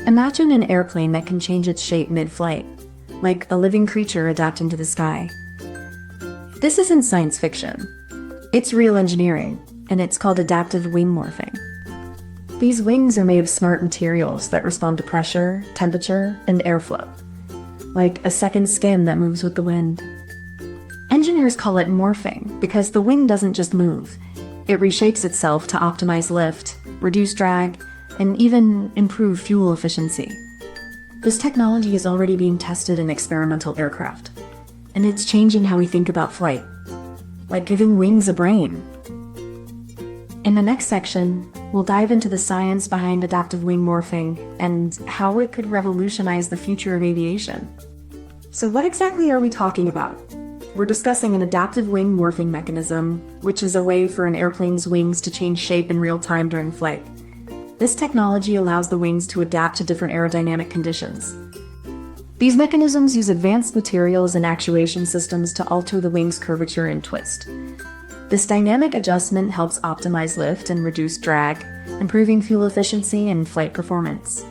Imagine an airplane that can change its shape mid-flight, like a living creature adapting to the sky. This isn't science fiction. It's real engineering, and it's called adaptive wing morphing. These wings are made of smart materials that respond to pressure, temperature, and airflow, like a second skin that moves with the wind. Engineers call it morphing because the wing doesn't just move. It reshapes itself to optimize lift, reduce drag, and even improve fuel efficiency. This technology is already being tested in experimental aircraft, and it's changing how we think about flight, like giving wings a brain. In the next section, we'll dive into the science behind adaptive wing morphing and how it could revolutionize the future of aviation. So what exactly are we talking about? We're discussing an adaptive wing morphing mechanism, which is a way for an airplane's wings to change shape in real time during flight. This technology allows the wings to adapt to different aerodynamic conditions. These mechanisms use advanced materials and actuation systems to alter the wing's curvature and twist. This dynamic adjustment helps optimize lift and reduce drag, improving fuel efficiency and flight performance.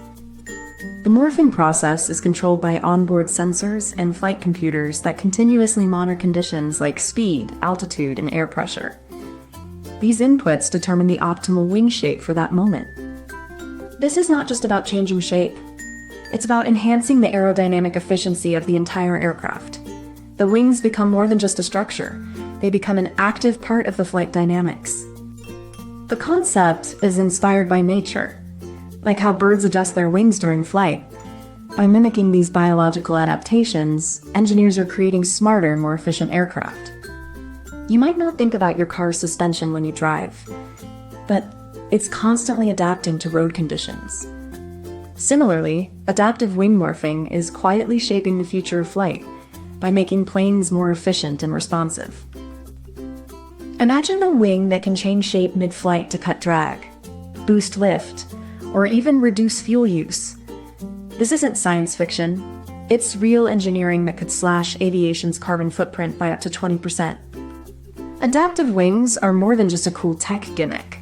The morphing process is controlled by onboard sensors and flight computers that continuously monitor conditions like speed, altitude, and air pressure. These inputs determine the optimal wing shape for that moment. This is not just about changing shape. It's about enhancing the aerodynamic efficiency of the entire aircraft. The wings become more than just a structure. They become an active part of the flight dynamics. The concept is inspired by nature, like how birds adjust their wings during flight. By mimicking these biological adaptations, engineers are creating smarter, more efficient aircraft. You might not think about your car's suspension when you drive, but it's constantly adapting to road conditions. Similarly, adaptive wing morphing is quietly shaping the future of flight by making planes more efficient and responsive. Imagine a wing that can change shape mid-flight to cut drag, boost lift, or even reduce fuel use. This isn't science fiction. It's real engineering that could slash aviation's carbon footprint by up to 20%. Adaptive wings are more than just a cool tech gimmick.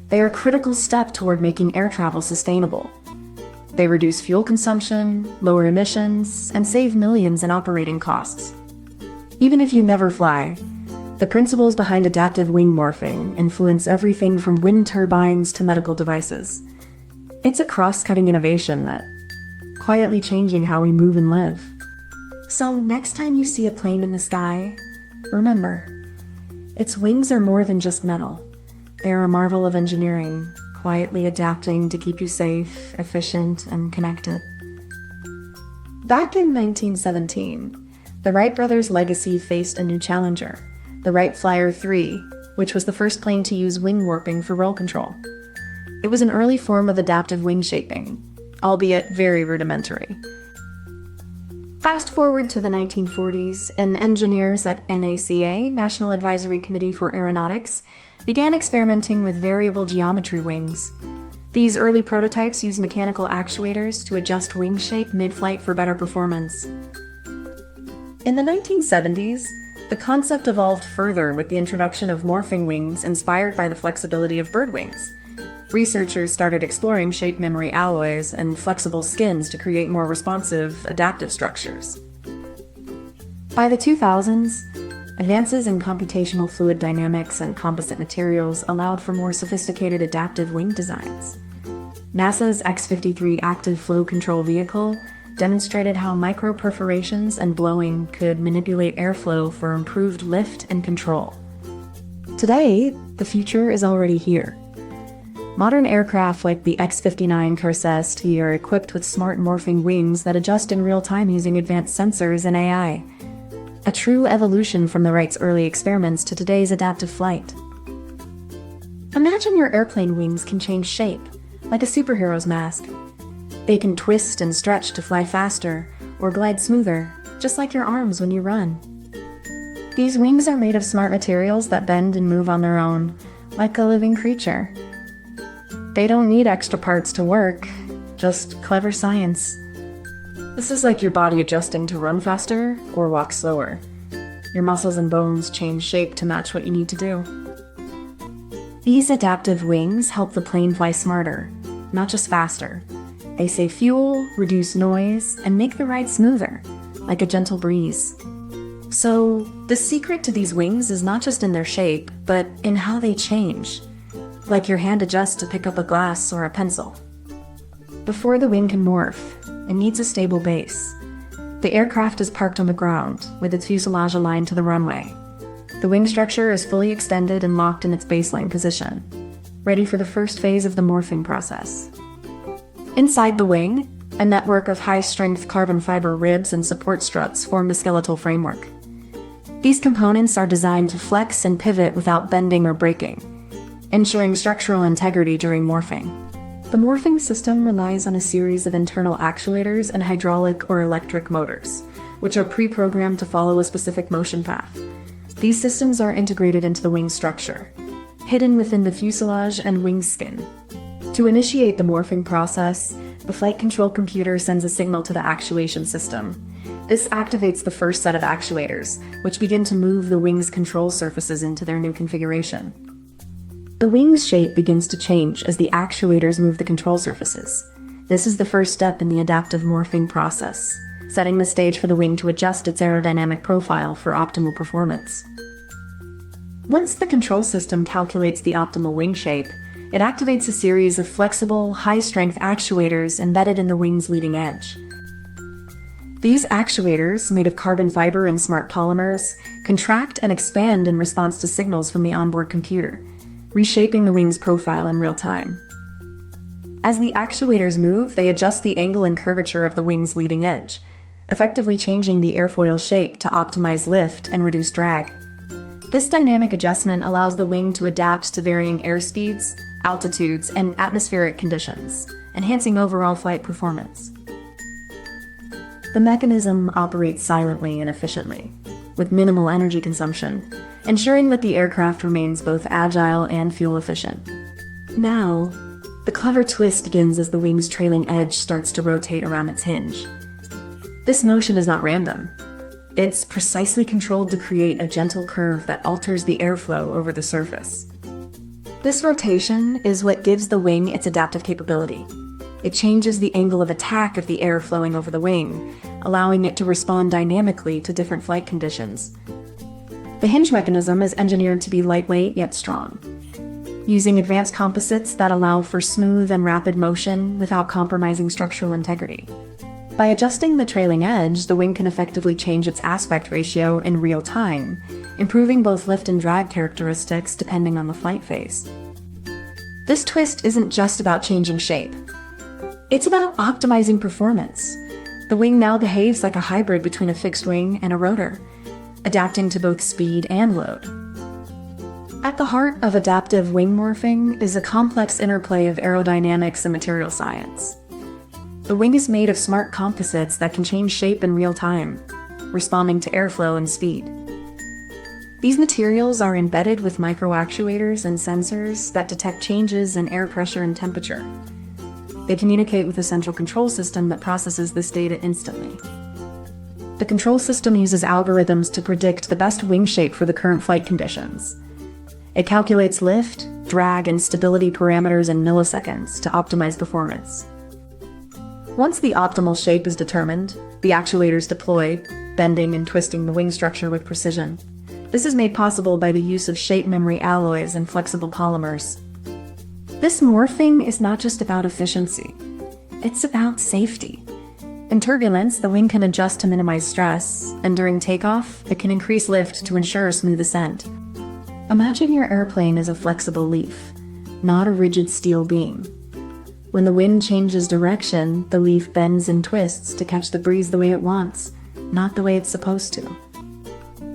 They are a critical step toward making air travel sustainable. They reduce fuel consumption, lower emissions, and save millions in operating costs. Even if you never fly, the principles behind adaptive wing morphing influence everything from wind turbines to medical devices. It's a cross-cutting innovation that's quietly changing how we move and live. So next time you see a plane in the sky, remember, its wings are more than just metal. They are a marvel of engineering, quietly adapting to keep you safe, efficient, and connected. Back in 1917, the Wright brothers' legacy faced a new challenger, the Wright Flyer 3, which was the first plane to use wing warping for roll control. It was an early form of adaptive wing shaping, albeit very rudimentary. Fast forward to the 1940s, and engineers at NACA, National Advisory Committee for Aeronautics, began experimenting with variable geometry wings. These early prototypes used mechanical actuators to adjust wing shape mid-flight for better performance. In the 1970s, the concept evolved further with the introduction of morphing wings inspired by the flexibility of bird wings. Researchers started exploring shape memory alloys and flexible skins to create more responsive, adaptive structures. By the 2000s, advances in computational fluid dynamics and composite materials allowed for more sophisticated adaptive wing designs. NASA's X-53 active flow control vehicle demonstrated how micro-perforations and blowing could manipulate airflow for improved lift and control. Today, the future is already here. Modern aircraft like the X-59 Corsair T are equipped with smart morphing wings that adjust in real time using advanced sensors and AI. A true evolution from the Wright's early experiments to today's adaptive flight. Imagine your airplane wings can change shape, like a superhero's mask. They can twist and stretch to fly faster or glide smoother, just like your arms when you run. These wings are made of smart materials that bend and move on their own, like a living creature. They don't need extra parts to work, just clever science. This is like your body adjusting to run faster or walk slower. Your muscles and bones change shape to match what you need to do. These adaptive wings help the plane fly smarter, not just faster. They save fuel, reduce noise, and make the ride smoother, like a gentle breeze. So, the secret to these wings is not just in their shape, but in how they change, like your hand adjusts to pick up a glass or a pencil. Before the wing can morph, it needs a stable base. The aircraft is parked on the ground, with its fuselage aligned to the runway. The wing structure is fully extended and locked in its baseline position, ready for the first phase of the morphing process. Inside the wing, a network of high-strength carbon fiber ribs and support struts form the skeletal framework. These components are designed to flex and pivot without bending or breaking, ensuring structural integrity during morphing. The morphing system relies on a series of internal actuators and hydraulic or electric motors, which are pre-programmed to follow a specific motion path. These systems are integrated into the wing structure, hidden within the fuselage and wing skin. To initiate the morphing process, the flight control computer sends a signal to the actuation system. This activates the first set of actuators, which begin to move the wing's control surfaces into their new configuration. The wing's shape begins to change as the actuators move the control surfaces. This is the first step in the adaptive morphing process, setting the stage for the wing to adjust its aerodynamic profile for optimal performance. Once the control system calculates the optimal wing shape, it activates a series of flexible, high-strength actuators embedded in the wing's leading edge. These actuators, made of carbon fiber and smart polymers, contract and expand in response to signals from the onboard computer, reshaping the wing's profile in real time. As the actuators move, they adjust the angle and curvature of the wing's leading edge, effectively changing the airfoil shape to optimize lift and reduce drag. This dynamic adjustment allows the wing to adapt to varying airspeeds, altitudes, and atmospheric conditions, enhancing overall flight performance. The mechanism operates silently and efficiently, with minimal energy consumption, ensuring that the aircraft remains both agile and fuel efficient. Now, the clever twist begins as the wing's trailing edge starts to rotate around its hinge. This motion is not random. It's precisely controlled to create a gentle curve that alters the airflow over the surface. This rotation is what gives the wing its adaptive capability. It changes the angle of attack of the air flowing over the wing, allowing it to respond dynamically to different flight conditions. The hinge mechanism is engineered to be lightweight yet strong, using advanced composites that allow for smooth and rapid motion without compromising structural integrity. By adjusting the trailing edge, the wing can effectively change its aspect ratio in real time, improving both lift and drag characteristics depending on the flight phase. This twist isn't just about changing shape. It's about optimizing performance. The wing now behaves like a hybrid between a fixed wing and a rotor, adapting to both speed and load. At the heart of adaptive wing morphing is a complex interplay of aerodynamics and material science. The wing is made of smart composites that can change shape in real time, responding to airflow and speed. These materials are embedded with microactuators and sensors that detect changes in air pressure and temperature. They communicate with a central control system that processes this data instantly. The control system uses algorithms to predict the best wing shape for the current flight conditions. It calculates lift, drag, and stability parameters in milliseconds to optimize performance. Once the optimal shape is determined, the actuators deploy, bending and twisting the wing structure with precision. This is made possible by the use of shape memory alloys and flexible polymers. This morphing is not just about efficiency, it's about safety. In turbulence, the wing can adjust to minimize stress, and during takeoff, it can increase lift to ensure a smooth ascent. Imagine your airplane as a flexible leaf, not a rigid steel beam. When the wind changes direction, the leaf bends and twists to catch the breeze the way it wants, not the way it's supposed to.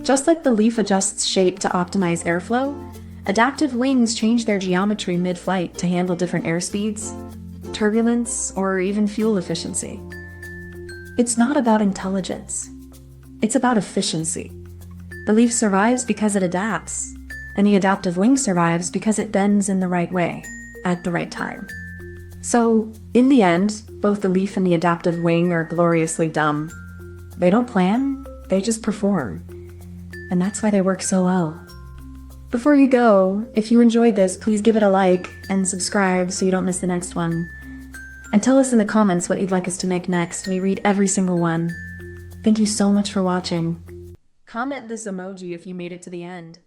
Just like the leaf adjusts shape to optimize airflow, adaptive wings change their geometry mid-flight to handle different airspeeds, turbulence, or even fuel efficiency. It's not about intelligence. It's about efficiency. The leaf survives because it adapts, and the adaptive wing survives because it bends in the right way, at the right time. So, in the end, both the leaf and the adaptive wing are gloriously dumb. They don't plan, they just perform. And that's why they work so well. Before you go, if you enjoyed this, please give it a like and subscribe so you don't miss the next one. And tell us in the comments what you'd like us to make next. We read every single one. Thank you so much for watching. Comment this emoji if you made it to the end.